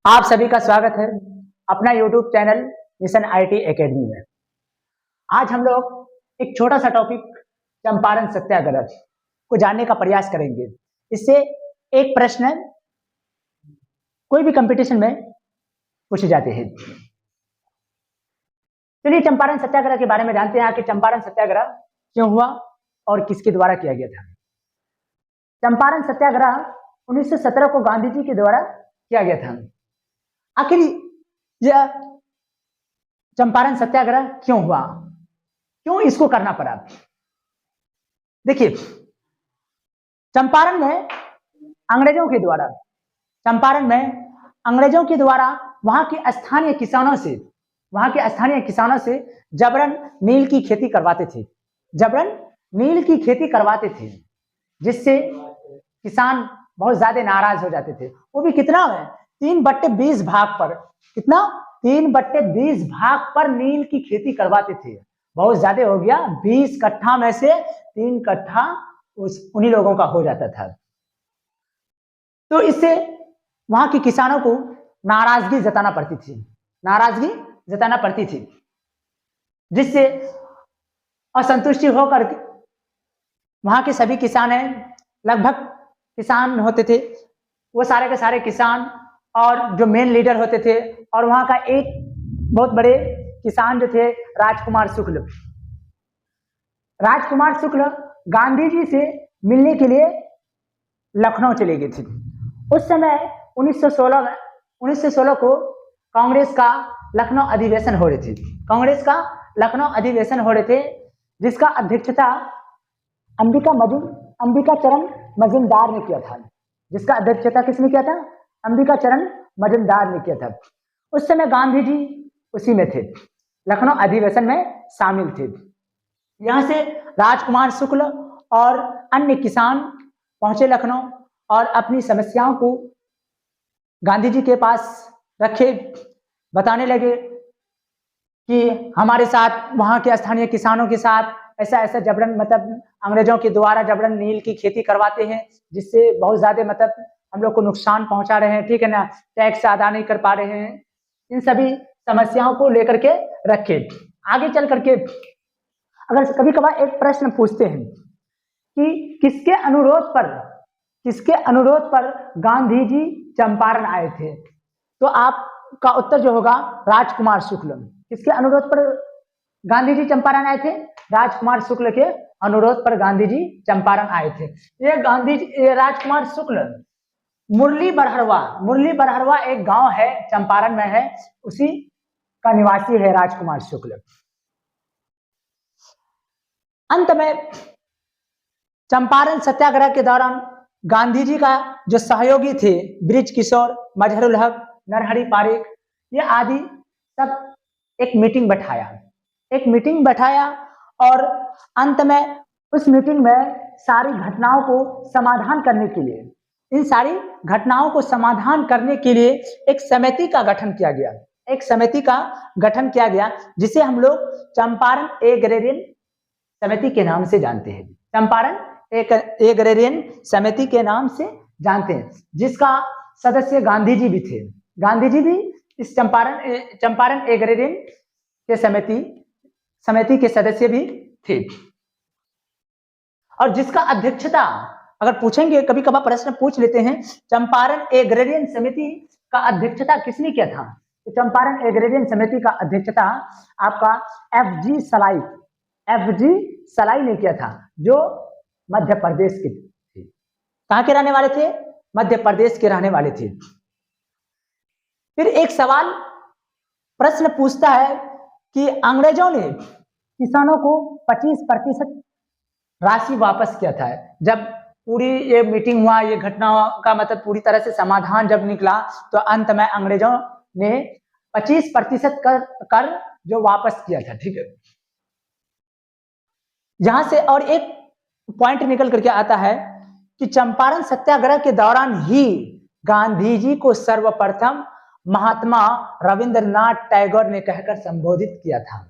आप सभी का स्वागत है अपना YouTube channel mission IT academy में। आज हम लोग एक छोटा सा टॉपिक चंपारण सत्याग्रह को जानने का प्रयास करेंगे। इससे एक प्रश्न कोई भी कंपटीशन में पूछे जाते हैं। चलिए चंपारण सत्याग्रह के बारे में जानते हैं कि चंपारण सत्याग्रह क्यों हुआ और किसके द्वारा किया गया था। चंपारण सत्याग्रह 1917 को गांधी जी के द्वारा किया गया था। आखिर यह चंपारण सत्याग्रह क्यों हुआ, क्यों इसको करना पड़ा? देखिए, चंपारण में अंग्रेजों के द्वारा वहां के स्थानीय किसानों से जबरन नील की खेती करवाते थे, जिससे किसान बहुत ज्यादा नाराज हो जाते थे। वो भी कितना है, 3/20 भाग पर, कितना 3/20 भाग पर नील की खेती करवाते थे। बहुत ज्यादा हो गया, 20 कट्ठा में से 3 कट्ठा उन्हीं लोगों का हो जाता था। तो इससे वहां के किसानों को नाराजगी जताना पड़ती थी, जिससे असंतुष्टि होकर वहां के सभी लगभग किसान होते थे, वो सारे के सारे किसान और जो मेन लीडर होते थे, और वहां का एक बहुत बड़े किसान जो थे राजकुमार शुक्ल गांधी जी से मिलने के लिए लखनऊ चले गए थे। उस समय 1916 को कांग्रेस का लखनऊ अधिवेशन हो रहे थे, जिसका अध्यक्षता अंबिका चरण मजुमदार ने किया था। जिसका अध्यक्षता किसने किया था? अंबिका चरण मजुमदार ने किया था। उस समय गांधी जी उसी में थे, लखनऊ अधिवेशन में शामिल थे। यहां से राजकुमार शुक्ल और अन्य किसान पहुंचे लखनऊ और अपनी समस्याओं को गांधी जी के पास रखे, बताने लगे कि हमारे साथ, वहां के स्थानीय किसानों के साथ ऐसा जबरन, मतलब अंग्रेजों के द्वारा जबरन नील की खेती करवाते हैं, जिससे बहुत ज्यादा हम लोग को नुकसान पहुंचा रहे हैं, ठीक है ना, टैक्स अदा नहीं कर पा रहे हैं। इन सभी समस्याओं को लेकर के रखे। आगे चल करके अगर कभी कभार एक प्रश्न पूछते हैं कि किसके अनुरोध पर गांधी जी चंपारण आए थे, तो आपका उत्तर जो होगा राजकुमार शुक्ल। किसके अनुरोध पर गांधी जी चंपारण आए थे? राजकुमार शुक्ल के अनुरोध पर गांधी जी चंपारण आए थे। ये राजकुमार शुक्ल मुरली बरहरवा एक गांव है, चंपारण में है, उसी का निवासी है राजकुमार शुक्ल। अंत में चंपारण सत्याग्रह के दौरान गांधी जी का जो सहयोगी थे, बृज किशोर, मजहरुल हक, नरहरि पारिक, ये आदि सब एक मीटिंग बैठाया और अंत में उस मीटिंग में सारी घटनाओं को समाधान करने के लिए एक समिति का गठन किया गया, जिसे हम लोग चंपारण एग्रेरियन समिति के नाम से जानते हैं। चंपारण एग्रेरियन समिति के नाम से जानते हैं, जिसका सदस्य गांधी जी भी थे। गांधी जी भी इस चंपारण एग्रेरियन के समिति के सदस्य भी थे। और जिसका अध्यक्षता, अगर पूछेंगे, कभी कभार प्रश्न पूछ लेते हैं, चंपारण एग्रेरियन समिति का अध्यक्षता किसने किया था? तो चंपारण एग्रेरियन समिति का अध्यक्षता आपका FG सलाई ने किया था, जो मध्य प्रदेश के थे। कहां के रहने वाले थे? मध्य प्रदेश के रहने वाले थे। फिर एक प्रश्न पूछता है कि अंग्रेजों ने किसानों को 25% राशि वापस किया था। जब पूरी ये मीटिंग हुआ, ये घटना का पूरी तरह से समाधान जब निकला, तो अंत में अंग्रेजों ने 25% कर जो वापस किया था, ठीक है। यहां से और एक पॉइंट निकल करके आता है कि चंपारण सत्याग्रह के दौरान ही गांधी जी को सर्वप्रथम महात्मा रविंद्रनाथ टैगोर ने कहकर संबोधित किया था।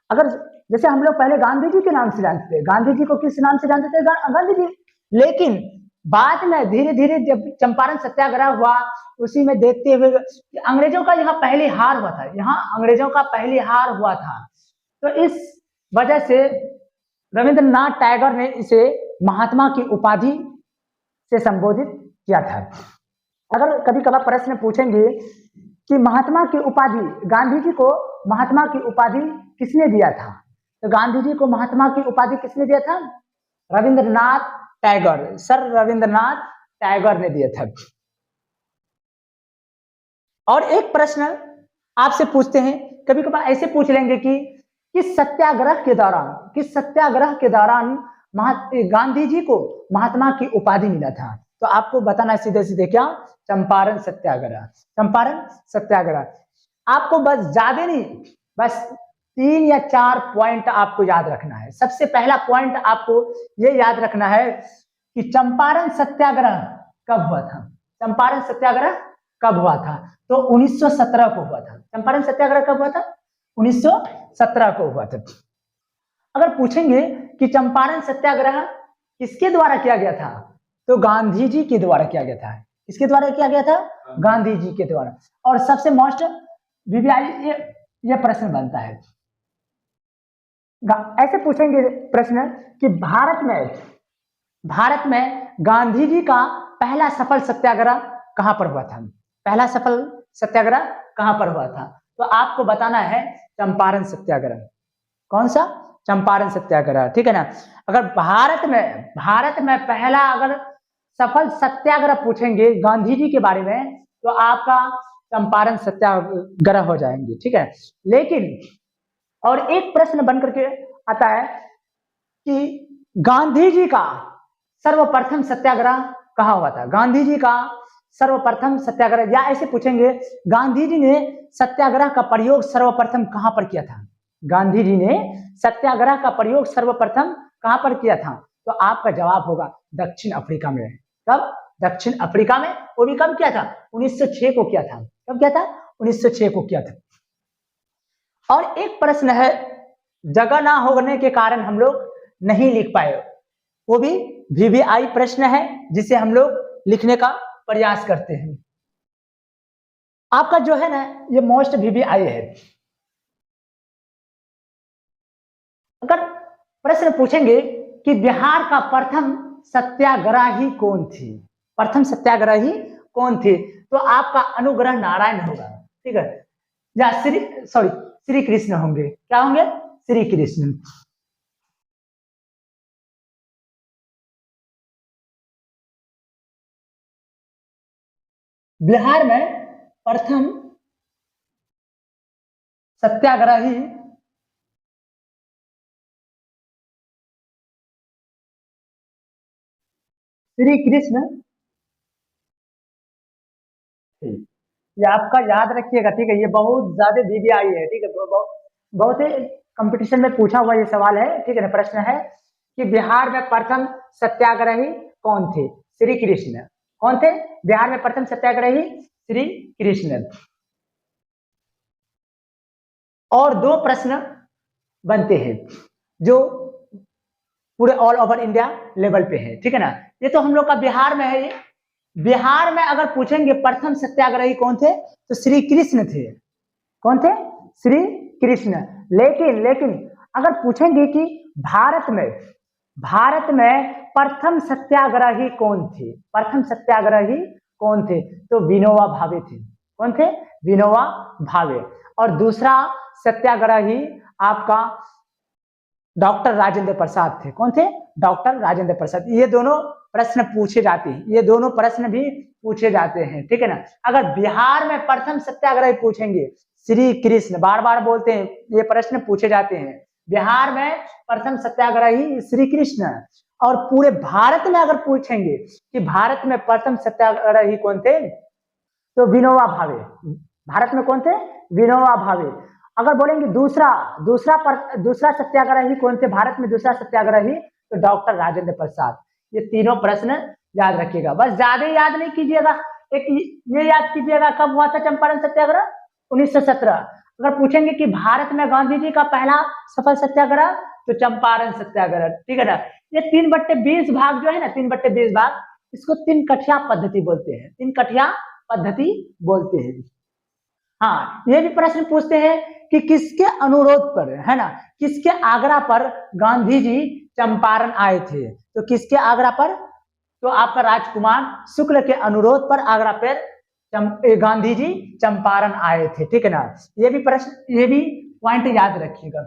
अगर जैसे हम लोग पहले गांधी जी के नाम से जानते थे, गांधी जी को किस नाम से जानते थे? गांधी जी। लेकिन बाद में धीरे धीरे जब चंपारण सत्याग्रह हुआ, उसी में देखते हुए अंग्रेजों का यहाँ पहली हार हुआ था, यहाँ अंग्रेजों का पहली हार हुआ था। तो इस वजह से रविंद्रनाथ टैगोर ने इसे महात्मा की उपाधि से संबोधित किया था। अगर कभी कभार प्रश्न पूछेंगे कि महात्मा की उपाधि, गांधी जी को महात्मा की उपाधि किसने दिया था, तो गांधी जी को महात्मा की उपाधि किसने दिया था? रविंद्रनाथ टैगोर, सर रविंद्रनाथ टैगोर ने दिया था। और एक प्रश्न आपसे पूछते हैं, कभी कभार ऐसे पूछ लेंगे कि किस सत्याग्रह के दौरान गांधी जी को महात्मा की उपाधि मिला था? तो आपको बताना सीधे सीधे क्या? चंपारण सत्याग्रह। चंपारण सत्याग्रह। आपको बस ज्यादा नहीं, बस 3 या 4 पॉइंट आपको याद रखना है। सबसे पहला पॉइंट आपको ये याद रखना है कि चंपारण सत्याग्रह कब हुआ था? चंपारण सत्याग्रह कब हुआ था? तो 1917 को हुआ था। चंपारण सत्याग्रह कब हुआ था? 1917 को हुआ था। अगर पूछेंगे कि चंपारण सत्याग्रह किसके द्वारा किया गया था, तो गांधी जी के द्वारा किया गया था। किसके द्वारा किया गया था? गांधी जी के द्वारा। और सबसे मोस्ट वीवीआई ये प्रश्न बनता है, ऐसे पूछेंगे प्रश्न कि भारत में गांधी जी का पहला सफल सत्याग्रह कहां पर हुआ था? पहला सफल सत्याग्रह कहां पर हुआ था? तो आपको बताना है चंपारण सत्याग्रह। कौन सा? चंपारण सत्याग्रह, ठीक है ना। अगर भारत में पहला अगर सफल सत्याग्रह पूछेंगे गांधी जी के बारे में, तो आपका चंपारण सत्याग्रह हो जाएंगे, ठीक है। लेकिन और एक प्रश्न बनकर के आता है कि गांधी जी का सर्वप्रथम सत्याग्रह कहां हुआ था? गांधी जी का सर्वप्रथम सत्याग्रह, या ऐसे पूछेंगे गांधी जी ने सत्याग्रह का प्रयोग सर्वप्रथम कहां पर किया था? गांधी जी ने सत्याग्रह का प्रयोग सर्वप्रथम कहां पर किया था? तो आपका जवाब होगा दक्षिण अफ्रीका में। कब? दक्षिण अफ्रीका में। वो भी कब किया था? 1906 को किया था। कब किया था? 1906 को किया था। और एक प्रश्न है, जगह ना होने के कारण हम लोग नहीं लिख पाए, वो भी वीवीआई प्रश्न है जिसे हम लोग लिखने का प्रयास करते हैं। आपका जो है ना ये मोस्ट वीवीआई है। अगर प्रश्न पूछेंगे कि बिहार का प्रथम सत्याग्रही कौन थी? प्रथम सत्याग्रही कौन थे? तो आपका अनुग्रह नारायण होगा, ठीक है, या श्री कृष्ण होंगे। क्या होंगे? श्री कृष्ण। बिहार में प्रथम सत्याग्रही श्री कृष्ण। ये आपका याद रखिएगा, ठीक है। ये बहुत ज्यादा वीवीआई है, ठीक है। बहुत ही कंपटीशन में पूछा हुआ ये सवाल है, ठीक है ना। प्रश्न है कि बिहार में प्रथम सत्याग्रही कौन थे? श्री कृष्ण। कौन थे बिहार में प्रथम सत्याग्रही? श्री कृष्ण। और 2 प्रश्न बनते हैं जो पूरे ऑल ओवर इंडिया लेवल पे है, ठीक है ना। ये तो हम लोग का बिहार में है। ये बिहार में अगर पूछेंगे प्रथम सत्याग्रही कौन थे, तो श्री कृष्ण थे। कौन थे? श्री कृष्ण। लेकिन अगर पूछेंगे कि भारत में प्रथम सत्याग्रही कौन थे, प्रथम सत्याग्रही कौन थे, तो विनोबा भावे थे। कौन थे? विनोबा भावे। और दूसरा सत्याग्रही आपका डॉक्टर राजेंद्र प्रसाद थे। कौन थे? डॉक्टर राजेंद्र प्रसाद। ये दोनों प्रश्न पूछे जाते हैं, ये दोनों प्रश्न भी पूछे जाते हैं, ठीक है ना। अगर बिहार में प्रथम सत्याग्रही पूछेंगे श्री कृष्ण, बार बार बोलते हैं, ये प्रश्न पूछे जाते हैं। बिहार में प्रथम सत्याग्रही श्री कृष्ण। और पूरे भारत में अगर पूछेंगे कि भारत में प्रथम सत्याग्रही कौन थे, तो विनोबा भावे। भारत में कौन थे? विनोबा भावे। अगर बोलेंगे दूसरा सत्याग्रही कौन थे भारत में, दूसरा सत्याग्रही, तो डॉक्टर राजेंद्र प्रसाद। ये तीनों प्रश्न याद रखिएगा, बस ज्यादा याद नहीं कीजिएगा। एक ये याद कीजिएगा कब हुआ था चंपारण सत्याग्रह? 1917। अगर पूछेंगे कि भारत में गांधी जी का पहला सफल सत्याग्रह, तो चंपारण सत्याग्रह, ठीक है ना। ये 3/20 भाग जो है ना, 3/20 भाग, इसको तीन कठिया पद्धति बोलते हैं, तीन कठिया पद्धति बोलते हैं। हाँ, ये भी प्रश्न पूछते हैं कि किसके अनुरोध पर, है ना, किसके आग्रह पर गांधी जी चंपारण आए थे? तो किसके आग्रह पर? तो आपका राजकुमार शुक्ल के अनुरोध पर आगरा पर गांधी जी चंपारण आए थे, ठीक है ना। ये भी प्रश्न, ये भी पॉइंट याद रखिएगा।